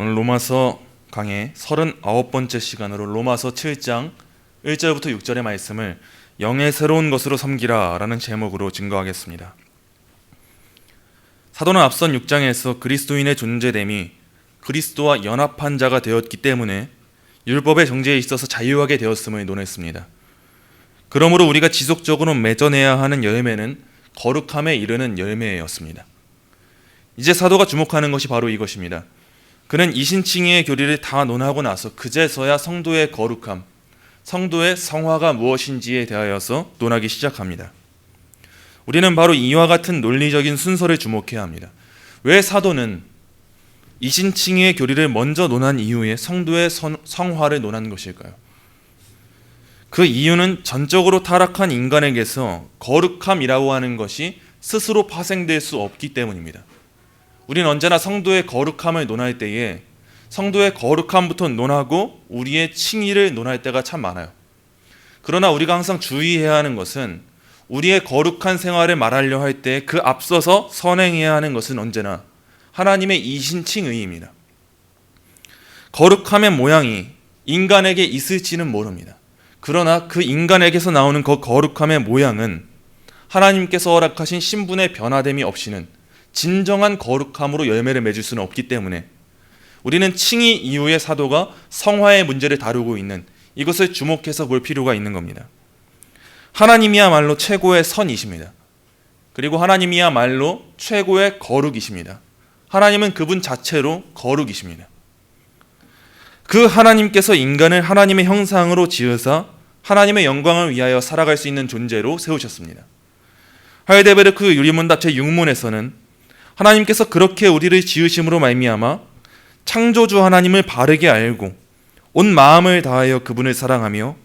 오늘 로마서 강의 39번째 시간으로 로마서 7장 1절부터 6절의 말씀을 영의 새로운 것으로 섬기라 라는 제목으로 증거하겠습니다. 사도는 앞선 6장에서 그리스도인의 존재됨이 그리스도와 연합한 자가 되었기 때문에 율법의 정죄에 있어서 자유하게 되었음을 논했습니다. 그러므로 우리가 지속적으로 맺어내야 하는 열매는 거룩함에 이르는 열매였습니다. 이제 사도가 주목하는 것이 바로 이것입니다. 그는 이신칭의의 교리를 다 논하고 나서 그제서야 성도의 거룩함, 성도의 성화가 무엇인지에 대하여서 논하기 시작합니다. 우리는 바로 이와 같은 논리적인 순서를 주목해야 합니다. 왜 사도는 이신칭의의 교리를 먼저 논한 이후에 성도의 성화를 논한 것일까요? 그 이유는 전적으로 타락한 인간에게서 거룩함이라고 하는 것이 스스로 파생될 수 없기 때문입니다. 우리는 언제나 성도의 거룩함을 논할 때에 성도의 거룩함부터 논하고 우리의 칭의를 논할 때가 참 많아요. 그러나 우리가 항상 주의해야 하는 것은 우리의 거룩한 생활을 말하려 할 때 그 앞서서 선행해야 하는 것은 언제나 하나님의 이신칭의입니다. 거룩함의 모양이 인간에게 있을지는 모릅니다. 그러나 그 인간에게서 나오는 그 거룩함의 모양은 하나님께서 허락하신 신분의 변화됨이 없이는 진정한 거룩함으로 열매를 맺을 수는 없기 때문에 우리는 칭의 이후의 사도가 성화의 문제를 다루고 있는 이것을 주목해서 볼 필요가 있는 겁니다. 하나님이야말로 최고의 선이십니다. 그리고 하나님이야말로 최고의 거룩이십니다. 하나님은 그분 자체로 거룩이십니다. 그 하나님께서 인간을 하나님의 형상으로 지으사 하나님의 영광을 위하여 살아갈 수 있는 존재로 세우셨습니다. 하이델베르크 유리문답 제6문에서는 하나님께서 그렇게 우리를 지으심으로 말미암아 창조주 하나님을 바르게 알고 온 마음을 다하여 그분을 사랑하며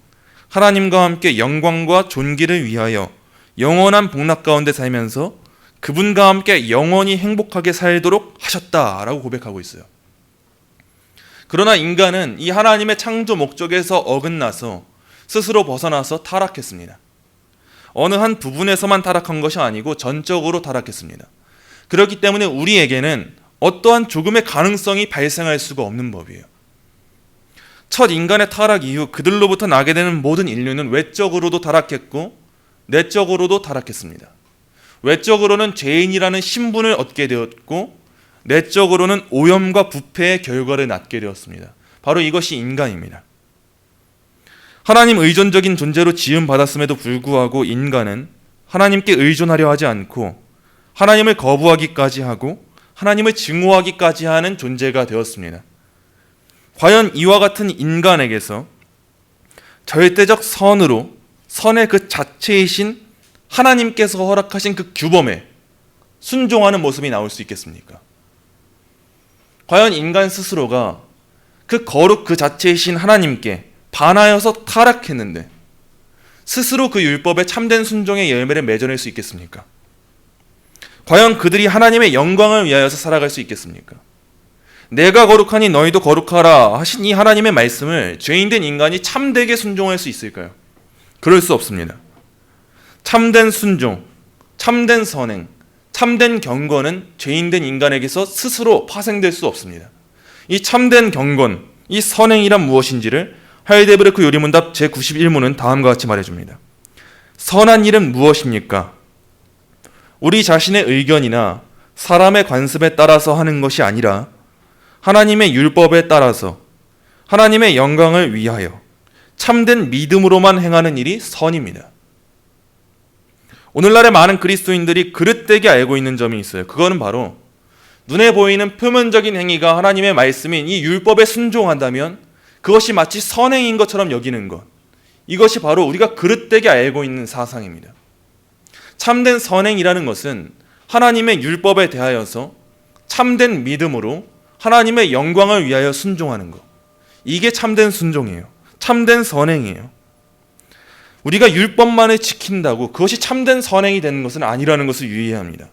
하나님과 함께 영광과 존귀를 위하여 영원한 복락 가운데 살면서 그분과 함께 영원히 행복하게 살도록 하셨다라고 고백하고 있어요. 그러나 인간은 이 하나님의 창조 목적에서 어긋나서 스스로 벗어나서 타락했습니다. 어느 한 부분에서만 타락한 것이 아니고 전적으로 타락했습니다. 그렇기 때문에 우리에게는 어떠한 조금의 가능성이 발생할 수가 없는 법이에요. 첫 인간의 타락 이후 그들로부터 나게 되는 모든 인류는 외적으로도 타락했고 내적으로도 타락했습니다. 외적으로는 죄인이라는 신분을 얻게 되었고 내적으로는 오염과 부패의 결과를 낳게 되었습니다. 바로 이것이 인간입니다. 하나님 의존적인 존재로 지음받았음에도 불구하고 인간은 하나님께 의존하려 하지 않고 하나님을 거부하기까지 하고 하나님을 증오하기까지 하는 존재가 되었습니다. 과연 이와 같은 인간에게서 절대적 선으로 선의 그 자체이신 하나님께서 허락하신 그 규범에 순종하는 모습이 나올 수 있겠습니까? 과연 인간 스스로가 그 거룩 그 자체이신 하나님께 반하여서 타락했는데 스스로 그 율법에 참된 순종의 열매를 맺어낼 수 있겠습니까? 과연 그들이 하나님의 영광을 위하여서 살아갈 수 있겠습니까? 내가 거룩하니 너희도 거룩하라 하신 이 하나님의 말씀을 죄인된 인간이 참되게 순종할 수 있을까요? 그럴 수 없습니다. 참된 순종, 참된 선행, 참된 경건은 죄인된 인간에게서 스스로 파생될 수 없습니다. 이 참된 경건, 이 선행이란 무엇인지를 하이델베르크 요리문답 제91문은 다음과 같이 말해줍니다. 선한 일은 무엇입니까? 우리 자신의 의견이나 사람의 관습에 따라서 하는 것이 아니라 하나님의 율법에 따라서 하나님의 영광을 위하여 참된 믿음으로만 행하는 일이 선입니다. 오늘날의 많은 그리스도인들이 그릇되게 알고 있는 점이 있어요. 그거는 바로 눈에 보이는 표면적인 행위가 하나님의 말씀인 이 율법에 순종한다면 그것이 마치 선행인 것처럼 여기는 것. 이것이 바로 우리가 그릇되게 알고 있는 사상입니다. 참된 선행이라는 것은 하나님의 율법에 대하여서 참된 믿음으로 하나님의 영광을 위하여 순종하는 것. 이게 참된 순종이에요. 참된 선행이에요. 우리가 율법만을 지킨다고 그것이 참된 선행이 되는 것은 아니라는 것을 유의해야 합니다.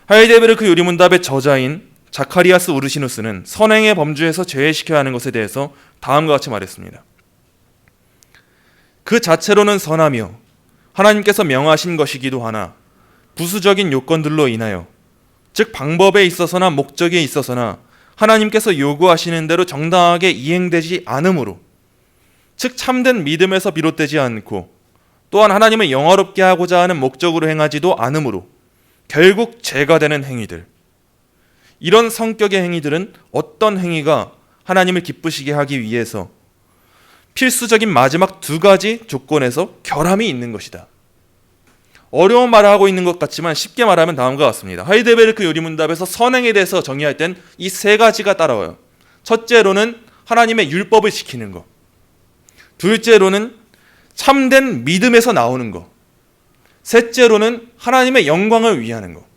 하이델베르크 요리문답의 저자인 자카리아스 우르시누스는 선행의 범주에서 제외시켜야 하는 것에 대해서 다음과 같이 말했습니다. 그 자체로는 선하며 하나님께서 명하신 것이기도 하나 부수적인 요건들로 인하여 즉 방법에 있어서나 목적에 있어서나 하나님께서 요구하시는 대로 정당하게 이행되지 않으므로, 즉 참된 믿음에서 비롯되지 않고 또한 하나님을 영화롭게 하고자 하는 목적으로 행하지도 않으므로 결국 죄가 되는 행위들, 이런 성격의 행위들은 어떤 행위가 하나님을 기쁘시게 하기 위해서 필수적인 마지막 두 가지 조건에서 결함이 있는 것이다. 어려운 말을 하고 있는 것 같지만 쉽게 말하면 다음과 같습니다. 하이델베르크 요리문답에서 선행에 대해서 정의할 땐 이 세 가지가 따라와요. 첫째로는 하나님의 율법을 지키는 것, 둘째로는 참된 믿음에서 나오는 것, 셋째로는 하나님의 영광을 위하는 것.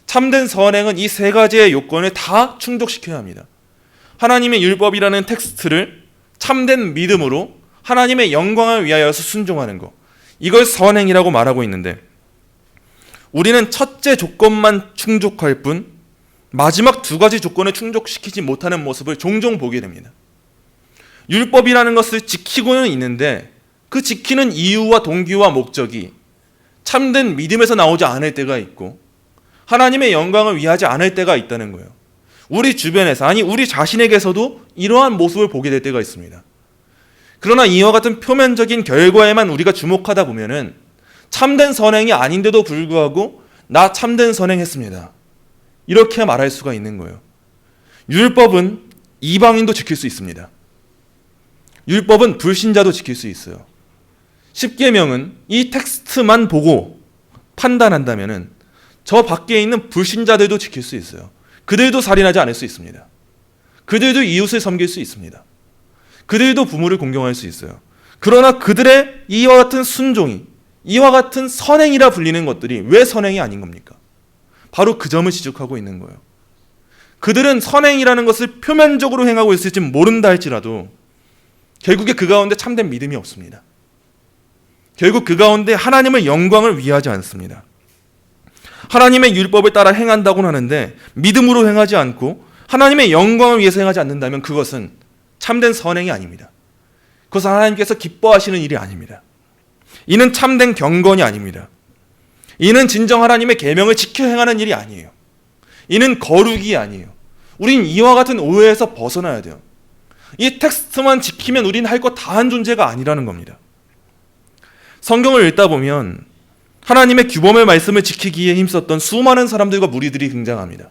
참된 선행은 이 세 가지의 요건을 다 충족시켜야 합니다. 하나님의 율법이라는 텍스트를 참된 믿음으로 하나님의 영광을 위하여서 순종하는 것, 이걸 선행이라고 말하고 있는데, 우리는 첫째 조건만 충족할 뿐 마지막 두 가지 조건을 충족시키지 못하는 모습을 종종 보게 됩니다. 율법이라는 것을 지키고는 있는데 그 지키는 이유와 동기와 목적이 참된 믿음에서 나오지 않을 때가 있고 하나님의 영광을 위하지 않을 때가 있다는 거예요. 우리 주변에서, 아니 우리 자신에게서도 이러한 모습을 보게 될 때가 있습니다. 그러나 이와 같은 표면적인 결과에만 우리가 주목하다 보면은 참된 선행이 아닌데도 불구하고 나 참된 선행했습니다, 이렇게 말할 수가 있는 거예요. 율법은 이방인도 지킬 수 있습니다. 율법은 불신자도 지킬 수 있어요. 십계명은 이 텍스트만 보고 판단한다면은 저 밖에 있는 불신자들도 지킬 수 있어요. 그들도 살인하지 않을 수 있습니다. 그들도 이웃을 섬길 수 있습니다. 그들도 부모를 공경할 수 있어요. 그러나 그들의 이와 같은 순종이, 이와 같은 선행이라 불리는 것들이 왜 선행이 아닌 겁니까? 바로 그 점을 지적하고 있는 거예요. 그들은 선행이라는 것을 표면적으로 행하고 있을지 모른다 할지라도 결국에 그 가운데 참된 믿음이 없습니다. 결국 그 가운데 하나님의 영광을 위하지 않습니다. 하나님의 율법을 따라 행한다고는 하는데 믿음으로 행하지 않고 하나님의 영광을 위해서 행하지 않는다면 그것은 참된 선행이 아닙니다. 그것은 하나님께서 기뻐하시는 일이 아닙니다. 이는 참된 경건이 아닙니다. 이는 진정 하나님의 계명을 지켜 행하는 일이 아니에요. 이는 거룩이 아니에요. 우린 이와 같은 오해에서 벗어나야 돼요. 이 텍스트만 지키면 우린 할 것 다 한 존재가 아니라는 겁니다. 성경을 읽다 보면 하나님의 규범의 말씀을 지키기에 힘썼던 수많은 사람들과 무리들이 등장합니다.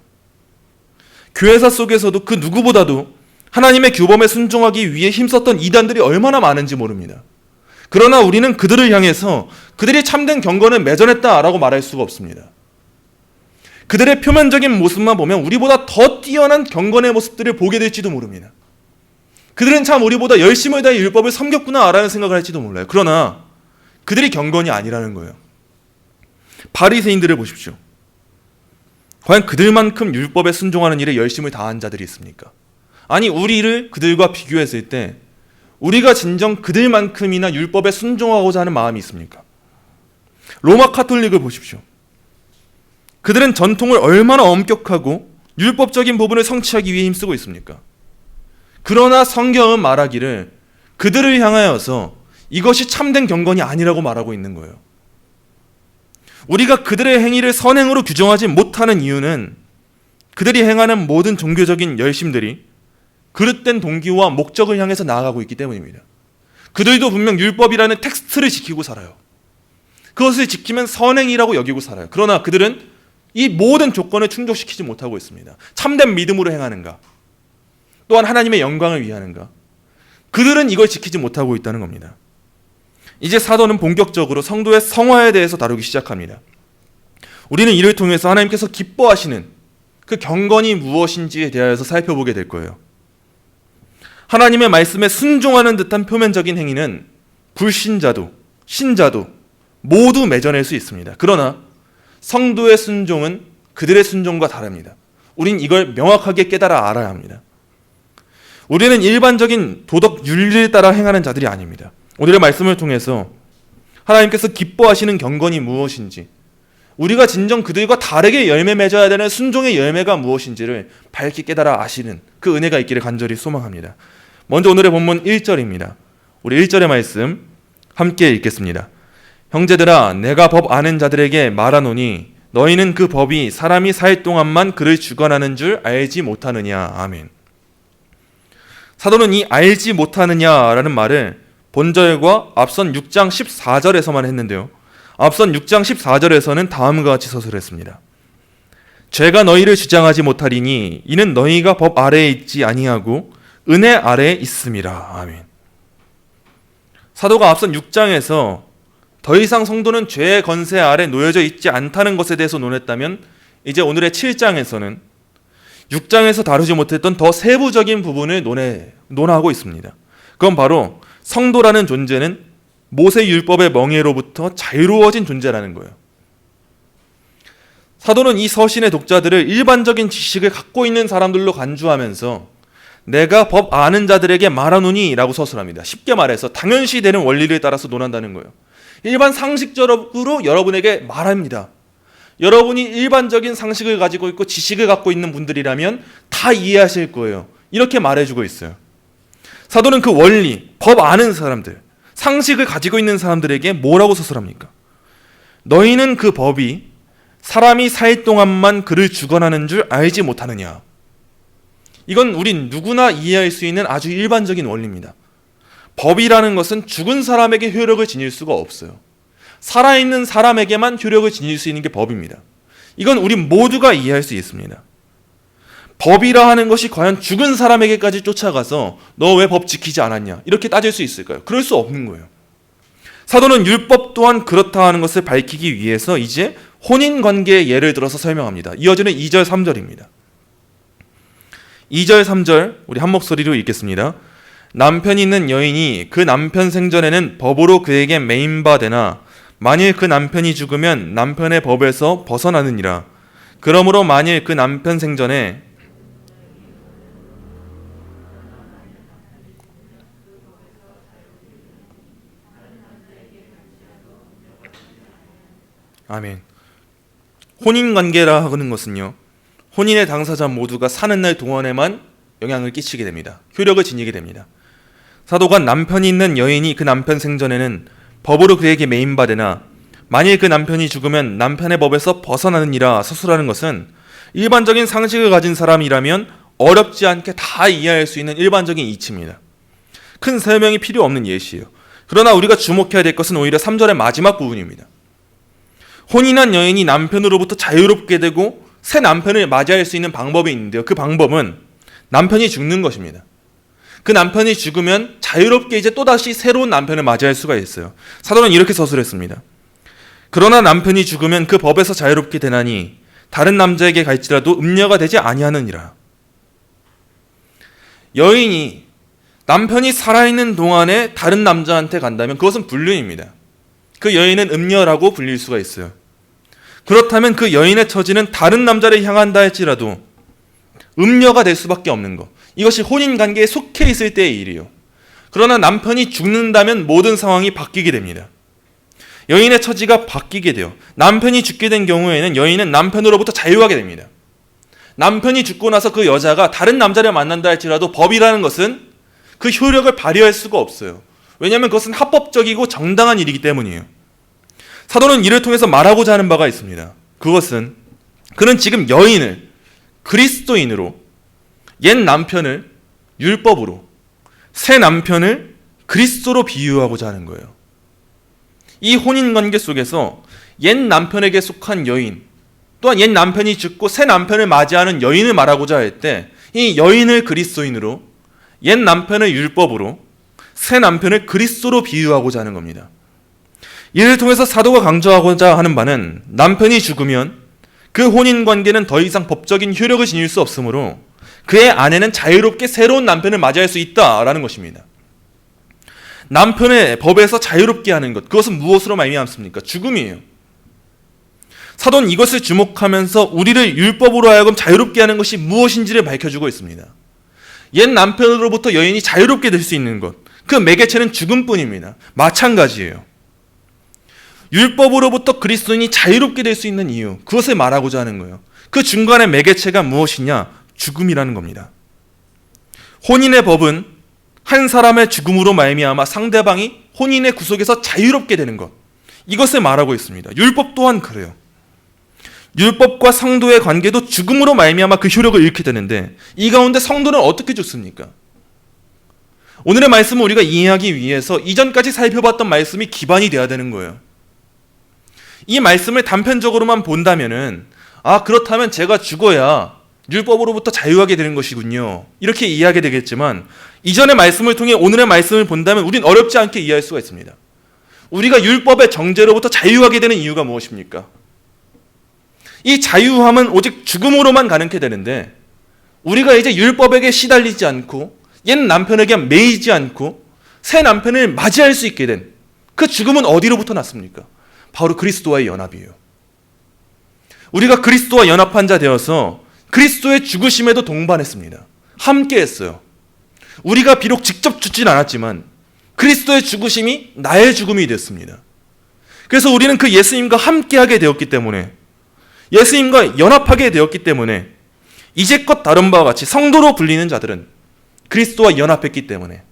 교회사 속에서도 그 누구보다도 하나님의 규범에 순종하기 위해 힘썼던 이단들이 얼마나 많은지 모릅니다. 그러나 우리는 그들을 향해서 그들이 참된 경건을 맺어냈다라고 말할 수가 없습니다. 그들의 표면적인 모습만 보면 우리보다 더 뛰어난 경건의 모습들을 보게 될지도 모릅니다. 그들은 참 우리보다 열심을 다해 율법을 섬겼구나라는 생각을 할지도 몰라요. 그러나 그들이 경건이 아니라는 거예요. 바리새인들을 보십시오. 과연 그들만큼 율법에 순종하는 일에 열심을 다한 자들이 있습니까? 아니, 우리를 그들과 비교했을 때 우리가 진정 그들만큼이나 율법에 순종하고자 하는 마음이 있습니까? 로마 카톨릭을 보십시오. 그들은 전통을 얼마나 엄격하고 율법적인 부분을 성취하기 위해 힘쓰고 있습니까? 그러나 성경은 말하기를 그들을 향하여서 이것이 참된 경건이 아니라고 말하고 있는 거예요. 우리가 그들의 행위를 선행으로 규정하지 못하는 이유는 그들이 행하는 모든 종교적인 열심들이 그릇된 동기와 목적을 향해서 나아가고 있기 때문입니다. 그들도 분명 율법이라는 텍스트를 지키고 살아요. 그것을 지키면 선행이라고 여기고 살아요. 그러나 그들은 이 모든 조건을 충족시키지 못하고 있습니다. 참된 믿음으로 행하는가? 또한 하나님의 영광을 위하는가? 그들은 이걸 지키지 못하고 있다는 겁니다. 이제 사도는 본격적으로 성도의 성화에 대해서 다루기 시작합니다. 우리는 이를 통해서 하나님께서 기뻐하시는 그 경건이 무엇인지에 대하여서 살펴보게 될 거예요. 하나님의 말씀에 순종하는 듯한 표면적인 행위는 불신자도 신자도 모두 맺어낼 수 있습니다. 그러나 성도의 순종은 그들의 순종과 다릅니다. 우린 이걸 명확하게 깨달아 알아야 합니다. 우리는 일반적인 도덕 윤리를 따라 행하는 자들이 아닙니다. 오늘의 말씀을 통해서 하나님께서 기뻐하시는 경건이 무엇인지, 우리가 진정 그들과 다르게 열매 맺어야 되는 순종의 열매가 무엇인지를 밝게 깨달아 아시는 그 은혜가 있기를 간절히 소망합니다. 먼저 오늘의 본문 1절입니다. 우리 1절의 말씀 함께 읽겠습니다. 형제들아, 내가 법 아는 자들에게 말하노니 너희는 그 법이 사람이 살 동안만 그를 주관하는 줄 알지 못하느냐. 아멘. 사도는 이 알지 못하느냐라는 말을 본절과 앞선 6장 14절에서만 했는데요. 앞선 6장 14절에서는 다음과 같이 서술했습니다. 죄가 너희를 주장하지 못하리니 이는 너희가 법 아래에 있지 아니하고 은혜 아래에 있음이라. 아멘. 사도가 앞선 6장에서 더 이상 성도는 죄의 건세 아래 놓여져 있지 않다는 것에 대해서 논했다면, 이제 오늘의 7장에서는 6장에서 다루지 못했던 더 세부적인 부분을 논하고 있습니다. 그건 바로 성도라는 존재는 모세 율법의 멍에로부터 자유로워진 존재라는 거예요. 사도는 이 서신의 독자들을 일반적인 지식을 갖고 있는 사람들로 간주하면서 내가 법 아는 자들에게 말하노니 라고 서술합니다. 쉽게 말해서 당연시되는 원리를 따라서 논한다는 거예요. 일반 상식적으로 여러분에게 말합니다. 여러분이 일반적인 상식을 가지고 있고 지식을 갖고 있는 분들이라면 다 이해하실 거예요. 이렇게 말해주고 있어요. 사도는 그 원리, 법 아는 사람들, 상식을 가지고 있는 사람들에게 뭐라고 서술합니까? 너희는 그 법이 사람이 살 동안만 그를 주관하는 줄 알지 못하느냐. 이건 우린 누구나 이해할 수 있는 아주 일반적인 원리입니다. 법이라는 것은 죽은 사람에게 효력을 지닐 수가 없어요. 살아있는 사람에게만 효력을 지닐 수 있는 게 법입니다. 이건 우리 모두가 이해할 수 있습니다. 법이라 하는 것이 과연 죽은 사람에게까지 쫓아가서 너 왜 법 지키지 않았냐 이렇게 따질 수 있을까요? 그럴 수 없는 거예요. 사도는 율법 또한 그렇다 하는 것을 밝히기 위해서 이제 혼인관계의 예를 들어서 설명합니다. 이어지는 2절 3절입니다. 2절 3절 우리 한 목소리로 읽겠습니다. 남편이 있는 여인이 그 남편 생전에는 법으로 그에게 매임받으나 만일 그 남편이 죽으면 남편의 법에서 벗어나느니라. 그러므로 만일 그 남편 생전에 아멘. 혼인관계라 하는 것은요, 혼인의 당사자 모두가 사는 날 동안에만 영향을 끼치게 됩니다. 효력을 지니게 됩니다. 사도가 남편이 있는 여인이 그 남편 생전에는 법으로 그에게 매임받으나 만일 그 남편이 죽으면 남편의 법에서 벗어나느니라 서술하는 것은 일반적인 상식을 가진 사람이라면 어렵지 않게 다 이해할 수 있는 일반적인 이치입니다. 큰 설명이 필요 없는 예시예요. 그러나 우리가 주목해야 될 것은 오히려 3절의 마지막 부분입니다. 혼인한 여인이 남편으로부터 자유롭게 되고 새 남편을 맞이할 수 있는 방법이 있는데요. 그 방법은 남편이 죽는 것입니다. 그 남편이 죽으면 자유롭게 이제 또다시 새로운 남편을 맞이할 수가 있어요. 사도는 이렇게 서술했습니다. 그러나 남편이 죽으면 그 법에서 자유롭게 되나니 다른 남자에게 갈지라도 음녀가 되지 아니하느니라. 여인이 남편이 살아있는 동안에 다른 남자한테 간다면 그것은 불륜입니다. 그 여인은 음녀라고 불릴 수가 있어요. 그렇다면 그 여인의 처지는 다른 남자를 향한다 할지라도 음녀가 될 수밖에 없는 것. 이것이 혼인관계에 속해 있을 때의 일이에요. 그러나 남편이 죽는다면 모든 상황이 바뀌게 됩니다. 여인의 처지가 바뀌게 돼요. 남편이 죽게 된 경우에는 여인은 남편으로부터 자유하게 됩니다. 남편이 죽고 나서 그 여자가 다른 남자를 만난다 할지라도 법이라는 것은 그 효력을 발휘할 수가 없어요. 왜냐하면 그것은 합법적이고 정당한 일이기 때문이에요. 사도는 이를 통해서 말하고자 하는 바가 있습니다. 그것은 그는 지금 여인을 그리스도인으로, 옛 남편을 율법으로, 새 남편을 그리스도로 비유하고자 하는 거예요. 이 혼인관계 속에서 옛 남편에게 속한 여인, 또한 옛 남편이 죽고 새 남편을 맞이하는 여인을 말하고자 할 때 이 여인을 그리스도인으로, 옛 남편을 율법으로, 새 남편을 그리스도로 비유하고자 하는 겁니다. 이를 통해서 사도가 강조하고자 하는 바는 남편이 죽으면 그 혼인관계는 더 이상 법적인 효력을 지닐 수 없으므로 그의 아내는 자유롭게 새로운 남편을 맞이할 수 있다라는 것입니다. 남편의 법에서 자유롭게 하는 것, 그것은 무엇으로 말미암습니까? 죽음이에요. 사도는 이것을 주목하면서 우리를 율법으로 하여금 자유롭게 하는 것이 무엇인지를 밝혀주고 있습니다. 옛 남편으로부터 여인이 자유롭게 될 수 있는 것, 그 매개체는 죽음뿐입니다. 마찬가지예요. 율법으로부터 그리스도인이 자유롭게 될 수 있는 이유, 그것을 말하고자 하는 거예요. 그 중간의 매개체가 무엇이냐? 죽음이라는 겁니다. 혼인의 법은 한 사람의 죽음으로 말미암아 상대방이 혼인의 구속에서 자유롭게 되는 것, 이것을 말하고 있습니다. 율법 또한 그래요. 율법과 성도의 관계도 죽음으로 말미암아 그 효력을 잃게 되는데 이 가운데 성도는 어떻게 죽습니까? 오늘의 말씀을 우리가 이해하기 위해서 이전까지 살펴봤던 말씀이 기반이 돼야 되는 거예요. 이 말씀을 단편적으로만 본다면은 그렇다면 제가 죽어야 율법으로부터 자유하게 되는 것이군요, 이렇게 이해하게 되겠지만, 이전의 말씀을 통해 오늘의 말씀을 본다면 우린 어렵지 않게 이해할 수가 있습니다. 우리가 율법의 정죄로부터 자유하게 되는 이유가 무엇입니까? 이 자유함은 오직 죽음으로만 가능케 되는데, 우리가 이제 율법에게 시달리지 않고 옛 남편에게 매이지 않고 새 남편을 맞이할 수 있게 된 그 죽음은 어디로부터 났습니까? 바로 그리스도와의 연합이에요. 우리가 그리스도와 연합한 자 되어서 그리스도의 죽으심에도 동반했습니다. 함께 했어요. 우리가 비록 직접 죽진 않았지만 그리스도의 죽으심이 나의 죽음이 됐습니다. 그래서 우리는 그 예수님과 함께하게 되었기 때문에, 예수님과 연합하게 되었기 때문에, 이제껏 다른 바와 같이 성도로 불리는 자들은 그리스도와 연합했기 때문에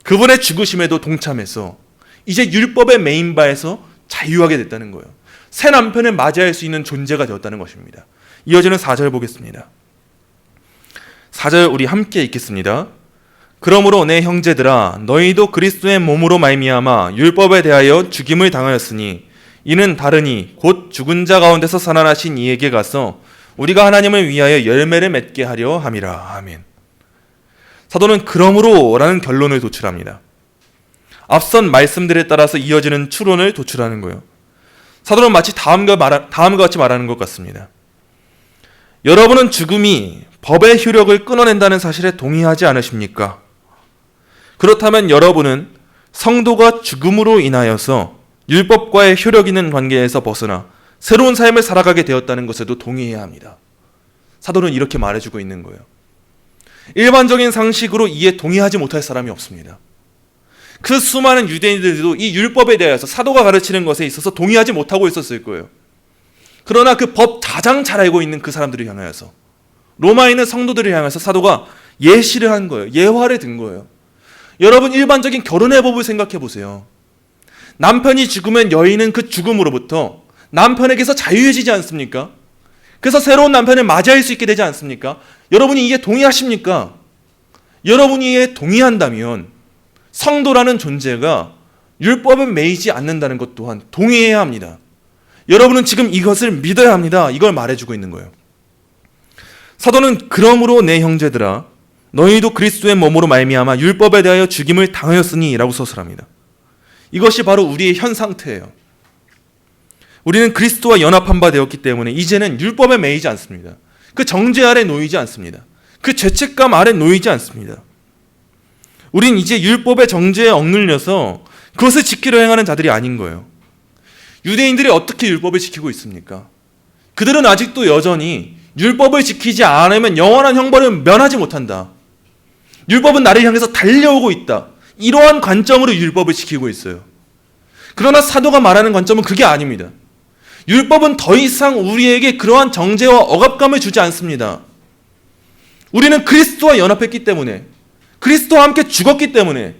그분의 죽으심에도 동참해서 이제 율법의 메인 바에서 자유하게 됐다는 거예요. 새 남편을 맞이할 수 있는 존재가 되었다는 것입니다. 이어지는 4절 보겠습니다. 4절 우리 함께 읽겠습니다. 그러므로 내 형제들아, 너희도 그리스도의 몸으로 말미암아 율법에 대하여 죽임을 당하였으니 이는 다르니 곧 죽은 자 가운데서 살아나신 이에게 가서 우리가 하나님을 위하여 열매를 맺게 하려 함이라. 아멘. 사도는 그러므로 라는 결론을 도출합니다. 앞선 말씀들에 따라서 이어지는 추론을 도출하는 거예요. 사도는 마치 다음과 같이 말하는 것 같습니다. 여러분은 죽음이 법의 효력을 끊어낸다는 사실에 동의하지 않으십니까? 그렇다면 여러분은 성도가 죽음으로 인하여서 율법과의 효력 있는 관계에서 벗어나 새로운 삶을 살아가게 되었다는 것에도 동의해야 합니다. 사도는 이렇게 말해주고 있는 거예요. 일반적인 상식으로 이에 동의하지 못할 사람이 없습니다. 그 수많은 유대인들도 이 율법에 대해서 사도가 가르치는 것에 있어서 동의하지 못하고 있었을 거예요. 그러나 그 법 가장 잘 알고 있는 그 사람들을 향하여서, 로마에 있는 성도들을 향해서 사도가 예시를 한 거예요. 예화를 든 거예요. 여러분, 일반적인 결혼의 법을 생각해 보세요. 남편이 죽으면 여인은 그 죽음으로부터 남편에게서 자유해지지 않습니까? 그래서 새로운 남편을 맞이할 수 있게 되지 않습니까? 여러분이 이에 동의하십니까? 여러분이 이에 동의한다면 성도라는 존재가 율법에 매이지 않는다는 것 또한 동의해야 합니다. 여러분은 지금 이것을 믿어야 합니다. 이걸 말해주고 있는 거예요. 사도는 그러므로 내 형제들아, 너희도 그리스도의 몸으로 말미암아 율법에 대하여 죽임을 당하였으니 라고 서술합니다. 이것이 바로 우리의 현 상태예요. 우리는 그리스도와 연합한 바 되었기 때문에 이제는 율법에 매이지 않습니다. 그 정죄 아래 놓이지 않습니다. 그 죄책감 아래 놓이지 않습니다. 우린 이제 율법의 정죄에 억눌려서 그것을 지키려 행하는 자들이 아닌 거예요. 유대인들이 어떻게 율법을 지키고 있습니까? 그들은 아직도 여전히 율법을 지키지 않으면 영원한 형벌을 면하지 못한다. 율법은 나를 향해서 달려오고 있다. 이러한 관점으로 율법을 지키고 있어요. 그러나 사도가 말하는 관점은 그게 아닙니다. 율법은 더 이상 우리에게 그러한 정죄와 억압감을 주지 않습니다. 우리는 그리스도와 연합했기 때문에, 그리스도와 함께 죽었기 때문에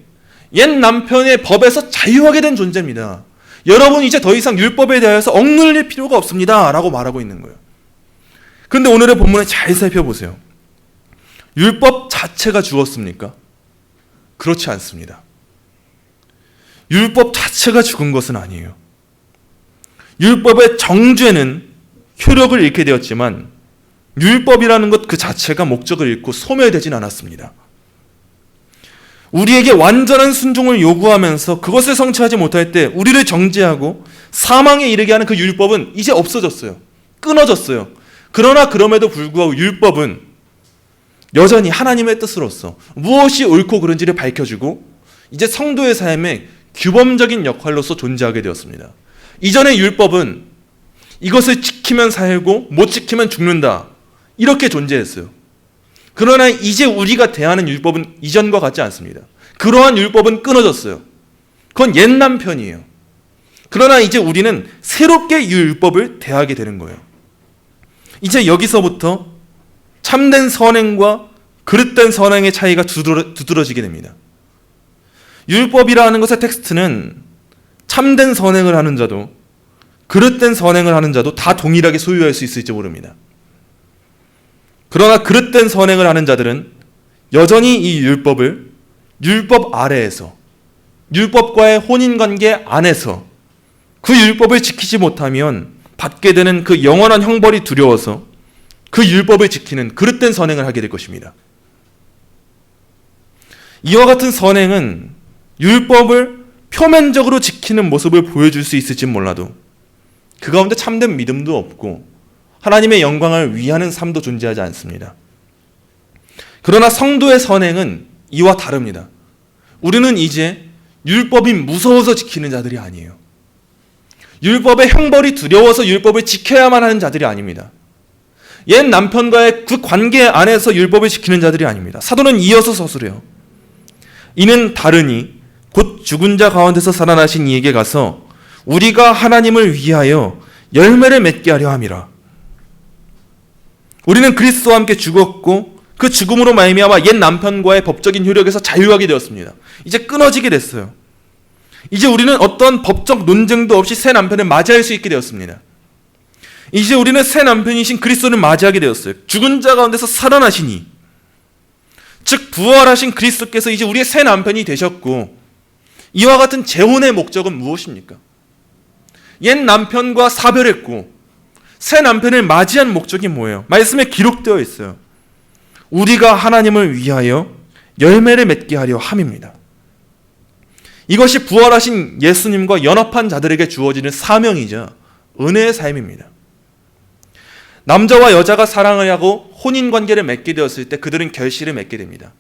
옛 남편의 법에서 자유하게 된 존재입니다. 여러분, 이제 더 이상 율법에 대해서 억눌릴 필요가 없습니다 라고 말하고 있는 거예요. 그런데 오늘의 본문을 잘 살펴보세요. 율법 자체가 죽었습니까? 그렇지 않습니다. 율법 자체가 죽은 것은 아니에요. 율법의 정죄는 효력을 잃게 되었지만 율법이라는 것 그 자체가 목적을 잃고 소멸되진 않았습니다. 우리에게 완전한 순종을 요구하면서 그것을 성취하지 못할 때 우리를 정죄하고 사망에 이르게 하는 그 율법은 이제 없어졌어요. 끊어졌어요. 그러나 그럼에도 불구하고 율법은 여전히 하나님의 뜻으로서 무엇이 옳고 그른지를 밝혀주고 이제 성도의 삶에 규범적인 역할로서 존재하게 되었습니다. 이전의 율법은 이것을 지키면 살고 못 지키면 죽는다, 이렇게 존재했어요. 그러나 이제 우리가 대하는 율법은 이전과 같지 않습니다. 그러한 율법은 끊어졌어요. 그건 옛 남편이에요. 그러나 이제 우리는 새롭게 이 율법을 대하게 되는 거예요. 이제 여기서부터 참된 선행과 그릇된 선행의 차이가 두드러지게 됩니다. 율법이라는 것의 텍스트는 참된 선행을 하는 자도 그릇된 선행을 하는 자도 다 동일하게 소유할 수 있을지 모릅니다. 그러나 그릇된 선행을 하는 자들은 여전히 이 율법을 율법 아래에서, 율법과의 혼인관계 안에서 그 율법을 지키지 못하면 받게 되는 그 영원한 형벌이 두려워서 그 율법을 지키는 그릇된 선행을 하게 될 것입니다. 이와 같은 선행은 율법을 표면적으로 지키는 모습을 보여줄 수 있을지 몰라도 그 가운데 참된 믿음도 없고 하나님의 영광을 위하는 삶도 존재하지 않습니다. 그러나 성도의 선행은 이와 다릅니다. 우리는 이제 율법이 무서워서 지키는 자들이 아니에요. 율법의 형벌이 두려워서 율법을 지켜야만 하는 자들이 아닙니다. 옛 남편과의 그 관계 안에서 율법을 지키는 자들이 아닙니다. 사도는 이어서 서술해요. 이는 다르니 곧 죽은 자 가운데서 살아나신 이에게 가서 우리가 하나님을 위하여 열매를 맺게 하려 함이라. 우리는 그리스도와 함께 죽었고 그 죽음으로 말미암아 옛 남편과의 법적인 효력에서 자유하게 되었습니다. 이제 끊어지게 됐어요. 이제 우리는 어떤 법적 논쟁도 없이 새 남편을 맞이할 수 있게 되었습니다. 이제 우리는 새 남편이신 그리스도를 맞이하게 되었어요. 죽은 자 가운데서 살아나시니, 즉 부활하신 그리스도께서 이제 우리의 새 남편이 되셨고, 이와 같은 재혼의 목적은 무엇입니까? 옛 남편과 사별했고 새 남편을 맞이한 목적이 뭐예요? 말씀에 기록되어 있어요. 우리가 하나님을 위하여 열매를 맺게 하려 함입니다. 이것이 부활하신 예수님과 연합한 자들에게 주어지는 사명이자 은혜의 삶입니다. 남자와 여자가 사랑을 하고 혼인관계를 맺게 되었을 때 그들은 결실을 맺게 됩니다.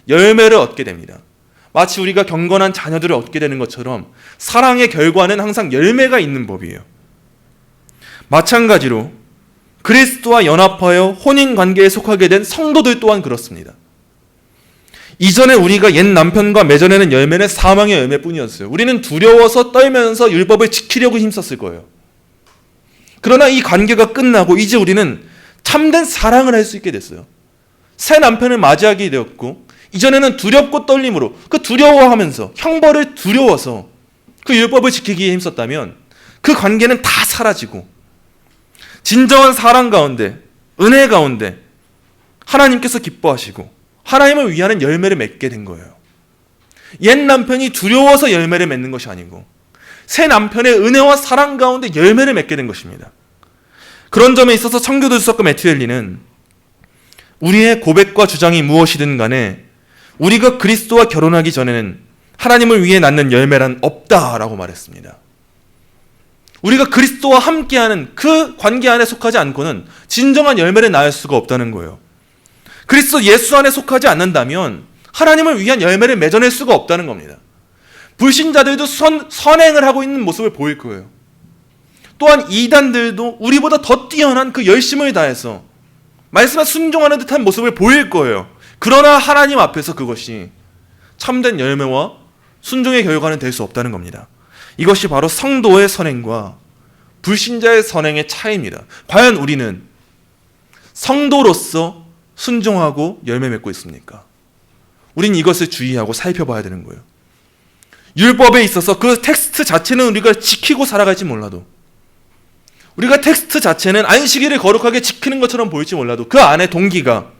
열매를 얻게 됩니다. 마치 우리가 경건한 자녀들을 얻게 되는 것처럼 사랑의 결과는 항상 열매가 있는 법이에요. 마찬가지로 그리스도와 연합하여 혼인관계에 속하게 된 성도들 또한 그렇습니다. 이전에 우리가 옛 남편과 맺어내는 열매는 사망의 열매뿐이었어요. 우리는 두려워서 떨면서 율법을 지키려고 힘썼을 거예요. 그러나 이 관계가 끝나고 이제 우리는 참된 사랑을 할 수 있게 됐어요. 새 남편을 맞이하게 되었고 이전에는 두렵고 떨림으로 그 두려워하면서 형벌을 두려워서 그 율법을 지키기에 힘썼다면 그 관계는 다 사라지고 진정한 사랑 가운데, 은혜 가운데 하나님께서 기뻐하시고 하나님을 위하는 열매를 맺게 된 거예요. 옛 남편이 두려워서 열매를 맺는 것이 아니고 새 남편의 은혜와 사랑 가운데 열매를 맺게 된 것입니다. 그런 점에 있어서 청교도서과 메투엘리는 우리의 고백과 주장이 무엇이든 간에 우리가 그리스도와 결혼하기 전에는 하나님을 위해 낳는 열매란 없다라고 말했습니다. 우리가 그리스도와 함께하는 그 관계 안에 속하지 않고는 진정한 열매를 낳을 수가 없다는 거예요. 그리스도 예수 안에 속하지 않는다면 하나님을 위한 열매를 맺어낼 수가 없다는 겁니다. 불신자들도 선행을 하고 있는 모습을 보일 거예요. 또한 이단들도 우리보다 더 뛰어난 그 열심을 다해서 말씀에 순종하는 듯한 모습을 보일 거예요. 그러나 하나님 앞에서 그것이 참된 열매와 순종의 결과는 될 수 없다는 겁니다. 이것이 바로 성도의 선행과 불신자의 선행의 차이입니다. 과연 우리는 성도로서 순종하고 열매 맺고 있습니까? 우린 이것을 주의하고 살펴봐야 되는 거예요. 율법에 있어서 그 텍스트 자체는 우리가 지키고 살아갈지 몰라도 우리가 텍스트 자체는 안식일을 거룩하게 지키는 것처럼 보일지 몰라도 그 안에 동기가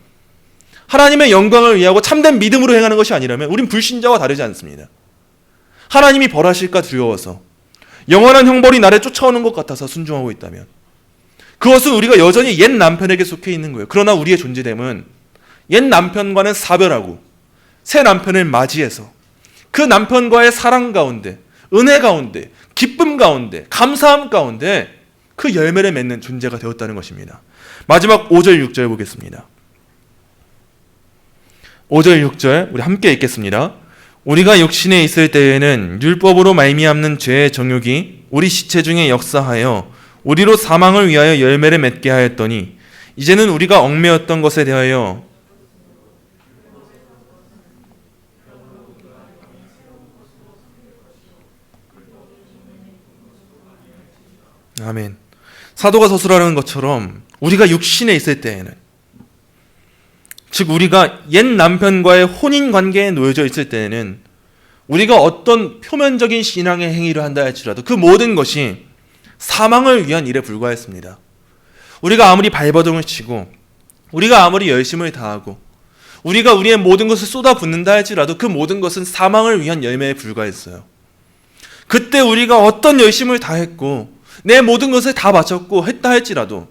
하나님의 영광을 위하고 참된 믿음으로 행하는 것이 아니라면 우린 불신자와 다르지 않습니다. 하나님이 벌하실까 두려워서 영원한 형벌이 나를 쫓아오는 것 같아서 순종하고 있다면 그것은 우리가 여전히 옛 남편에게 속해 있는 거예요. 그러나 우리의 존재됨은 옛 남편과는 사별하고 새 남편을 맞이해서 그 남편과의 사랑 가운데, 은혜 가운데, 기쁨 가운데, 감사함 가운데 그 열매를 맺는 존재가 되었다는 것입니다. 마지막 5절 6절 보겠습니다. 5절 6절 우리 함께 읽겠습니다. 우리가 육신에 있을 때에는 율법으로 말미암는 죄의 정욕이 우리 시체 중에 역사하여 우리로 사망을 위하여 열매를 맺게 하였더니 이제는 우리가 얽매였던 것에 대하여 아멘. 사도가 서술하는 것처럼 우리가 육신에 있을 때에는 즉 우리가 옛 남편과의 혼인 관계에 놓여져 있을 때에는 우리가 어떤 표면적인 신앙의 행위를 한다 할지라도 그 모든 것이 사망을 위한 일에 불과했습니다. 우리가 아무리 발버둥을 치고 우리가 아무리 열심을 다하고 우리가 우리의 모든 것을 쏟아붓는다 할지라도 그 모든 것은 사망을 위한 열매에 불과했어요. 그때 우리가 어떤 열심을 다했고 내 모든 것을 다 바쳤고 했다 할지라도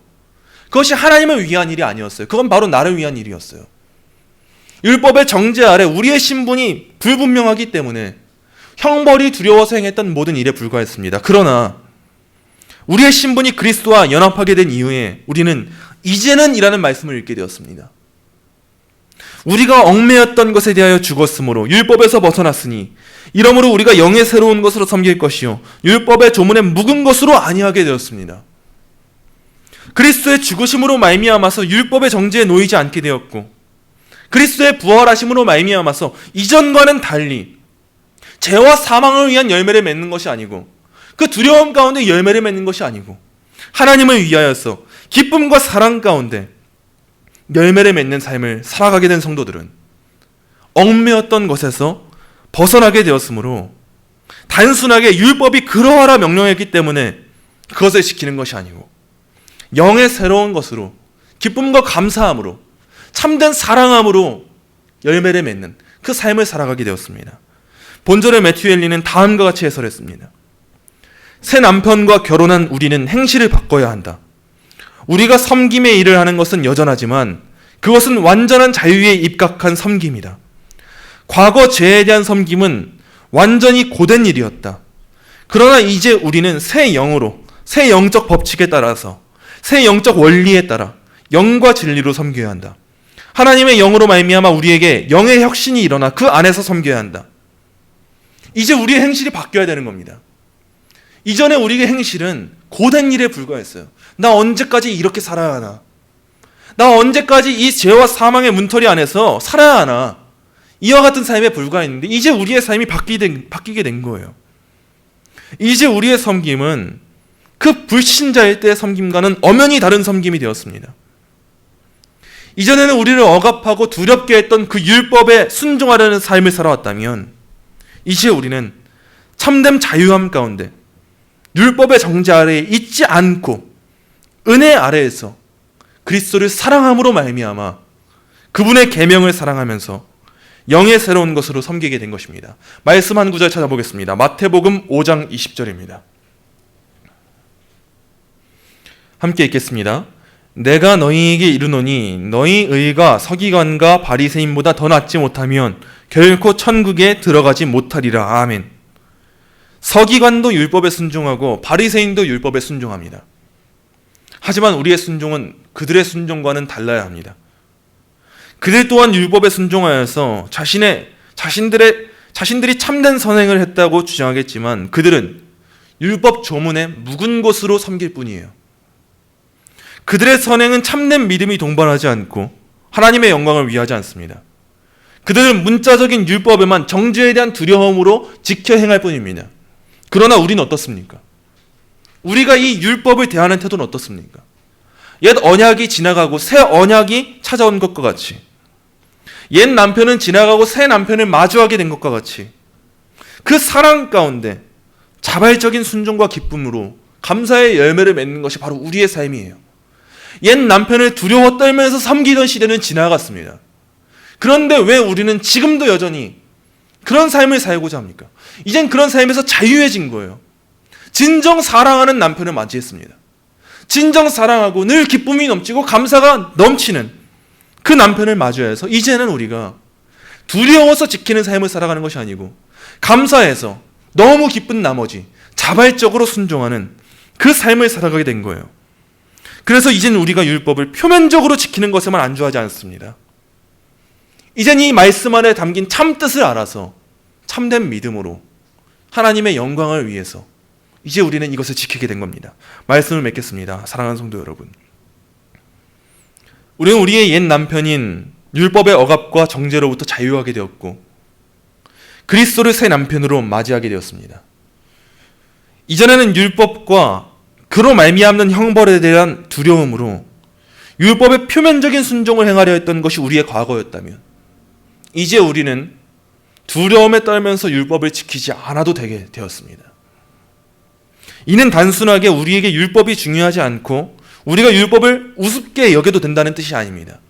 그것이 하나님을 위한 일이 아니었어요. 그건 바로 나를 위한 일이었어요. 율법의 정죄 아래 우리의 신분이 불분명하기 때문에 형벌이 두려워서 행했던 모든 일에 불과했습니다. 그러나 우리의 신분이 그리스도와 연합하게 된 이후에 우리는 이제는 이라는 말씀을 읽게 되었습니다. 우리가 얽매였던 것에 대하여 죽었으므로 율법에서 벗어났으니 이러므로 우리가 영의 새로운 것으로 섬길 것이요 율법의 조문에 묵은 것으로 아니하게 되었습니다. 그리스도의 죽으심으로 말미암아서 율법의 정죄에 놓이지 않게 되었고 그리스도의 부활하심으로 말미암아서 이전과는 달리 죄와 사망을 위한 열매를 맺는 것이 아니고 그 두려움 가운데 열매를 맺는 것이 아니고 하나님을 위하여서 기쁨과 사랑 가운데 열매를 맺는 삶을 살아가게 된 성도들은 얽매였던 것에서 벗어나게 되었으므로 단순하게 율법이 그러하라 명령했기 때문에 그것을 지키는 것이 아니고 영의 새로운 것으로 기쁨과 감사함으로 참된 사랑함으로 열매를 맺는 그 삶을 살아가게 되었습니다. 본절의 매튜 헨리는 다음과 같이 해설했습니다. 새 남편과 결혼한 우리는 행실을 바꿔야 한다. 우리가 섬김의 일을 하는 것은 여전하지만 그것은 완전한 자유에 입각한 섬김이다. 과거 죄에 대한 섬김은 완전히 고된 일이었다. 그러나 이제 우리는 새 영으로, 새 영적 법칙에 따라서, 새 영적 원리에 따라 영과 진리로 섬겨야 한다. 하나님의 영으로 말미암아 우리에게 영의 혁신이 일어나 그 안에서 섬겨야 한다. 이제 우리의 행실이 바뀌어야 되는 겁니다. 이전에 우리의 행실은 고된 일에 불과했어요. 나 언제까지 이렇게 살아야 하나? 나 언제까지 이 죄와 사망의 문터리 안에서 살아야 하나? 이와 같은 삶에 불과했는데 이제 우리의 삶이 바뀌게 된 거예요. 이제 우리의 섬김은 그 불신자일 때의 섬김과는 엄연히 다른 섬김이 되었습니다. 이전에는 우리를 억압하고 두렵게 했던 그 율법에 순종하려는 삶을 살아왔다면 이제 우리는 참된 자유함 가운데 율법의 정죄 아래에 있지 않고 은혜 아래에서 그리스도를 사랑함으로 말미암아 그분의 계명을 사랑하면서 영의 새로운 것으로 섬기게 된 것입니다. 말씀 한 구절 찾아보겠습니다. 마태복음 5장 20절입니다. 함께 읽겠습니다. 내가 너희에게 이르노니 너희 의가 서기관과 바리새인보다 더 낫지 못하면 결코 천국에 들어가지 못하리라. 아멘. 서기관도 율법에 순종하고 바리새인도 율법에 순종합니다. 하지만 우리의 순종은 그들의 순종과는 달라야 합니다. 그들 또한 율법에 순종하여서 자신들이 참된 선행을 했다고 주장하겠지만 그들은 율법 조문에 묵은 것으로 섬길 뿐이에요. 그들의 선행은 참된 믿음이 동반하지 않고 하나님의 영광을 위하지 않습니다. 그들은 문자적인 율법에만 정죄에 대한 두려움으로 지켜 행할 뿐입니다. 그러나 우리는 어떻습니까? 우리가 이 율법을 대하는 태도는 어떻습니까? 옛 언약이 지나가고 새 언약이 찾아온 것과 같이, 옛 남편은 지나가고 새 남편을 마주하게 된 것과 같이 그 사랑 가운데 자발적인 순종과 기쁨으로 감사의 열매를 맺는 것이 바로 우리의 삶이에요. 옛 남편을 두려워 떨면서 섬기던 시대는 지나갔습니다. 그런데 왜 우리는 지금도 여전히 그런 삶을 살고자 합니까? 이젠 그런 삶에서 자유해진 거예요. 진정 사랑하는 남편을 맞이했습니다. 진정 사랑하고 늘 기쁨이 넘치고 감사가 넘치는 그 남편을 맞이해서 이제는 우리가 두려워서 지키는 삶을 살아가는 것이 아니고 감사해서 너무 기쁜 나머지 자발적으로 순종하는 그 삶을 살아가게 된 거예요. 그래서 이제는 우리가 율법을 표면적으로 지키는 것에만 안주하지 않습니다. 이젠 이 말씀 안에 담긴 참 뜻을 알아서 참된 믿음으로 하나님의 영광을 위해서 이제 우리는 이것을 지키게 된 겁니다. 말씀을 맺겠습니다. 사랑하는 성도 여러분, 우리는 우리의 옛 남편인 율법의 억압과 정죄로부터 자유하게 되었고 그리스도를 새 남편으로 맞이하게 되었습니다. 이전에는 율법과 그로 말미암는 형벌에 대한 두려움으로 율법의 표면적인 순종을 행하려 했던 것이 우리의 과거였다면 이제 우리는 두려움에 떨면서 율법을 지키지 않아도 되게 되었습니다. 이는 단순하게 우리에게 율법이 중요하지 않고 우리가 율법을 우습게 여겨도 된다는 뜻이 아닙니다.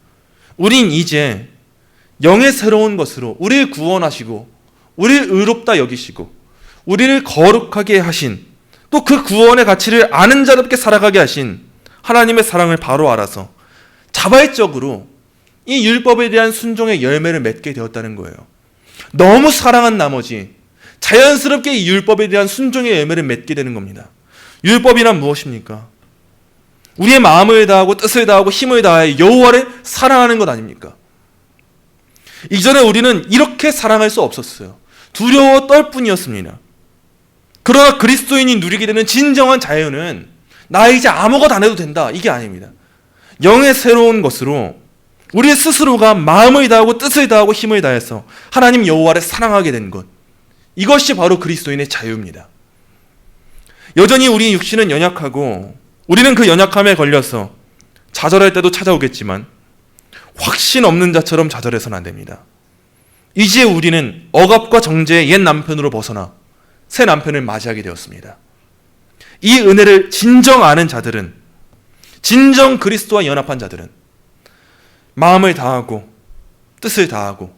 우린 이제 영의 새로운 것으로 우리를 구원하시고 우리를 의롭다 여기시고 우리를 거룩하게 하신, 또 그 구원의 가치를 아는 자답게 살아가게 하신 하나님의 사랑을 바로 알아서 자발적으로 이 율법에 대한 순종의 열매를 맺게 되었다는 거예요. 너무 사랑한 나머지 자연스럽게 이 율법에 대한 순종의 열매를 맺게 되는 겁니다. 율법이란 무엇입니까? 우리의 마음을 다하고 뜻을 다하고 힘을 다하여 여호와를 사랑하는 것 아닙니까? 이전에 우리는 이렇게 사랑할 수 없었어요. 두려워 떨 뿐이었습니다. 그러나 그리스도인이 누리게 되는 진정한 자유는 나 이제 아무것도 안 해도 된다, 이게 아닙니다. 영의 새로운 것으로 우리 스스로가 마음을 다하고 뜻을 다하고 힘을 다해서 하나님 여호와를 사랑하게 된 것, 이것이 바로 그리스도인의 자유입니다. 여전히 우리 육신은 연약하고 우리는 그 연약함에 걸려서 좌절할 때도 찾아오겠지만 확신 없는 자처럼 좌절해서는 안 됩니다. 이제 우리는 억압과 정죄의 옛 남편으로 벗어나 새 남편을 맞이하게 되었습니다. 이 은혜를 진정 아는 자들은, 진정 그리스도와 연합한 자들은 마음을 다하고 뜻을 다하고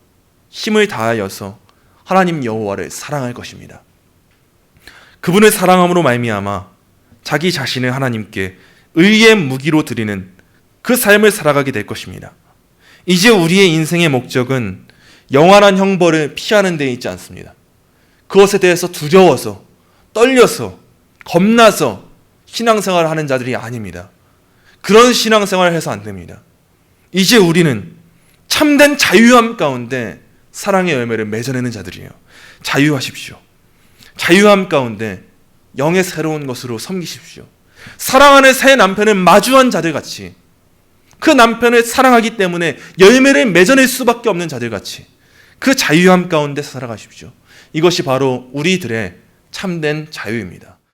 힘을 다하여서 하나님 여호와를 사랑할 것입니다. 그분을 사랑함으로 말미암아 자기 자신을 하나님께 의의 무기로 드리는 그 삶을 살아가게 될 것입니다. 이제 우리의 인생의 목적은 영원한 형벌을 피하는 데 있지 않습니다. 그것에 대해서 두려워서, 떨려서, 겁나서 신앙생활을 하는 자들이 아닙니다. 그런 신앙생활을 해서 안 됩니다. 이제 우리는 참된 자유함 가운데 사랑의 열매를 맺어내는 자들이에요. 자유하십시오. 자유함 가운데 영의 새로운 것으로 섬기십시오. 사랑하는 새 남편을 마주한 자들같이, 그 남편을 사랑하기 때문에 열매를 맺어낼 수밖에 없는 자들같이 그 자유함 가운데 살아가십시오. 이것이 바로 우리들의 참된 자유입니다.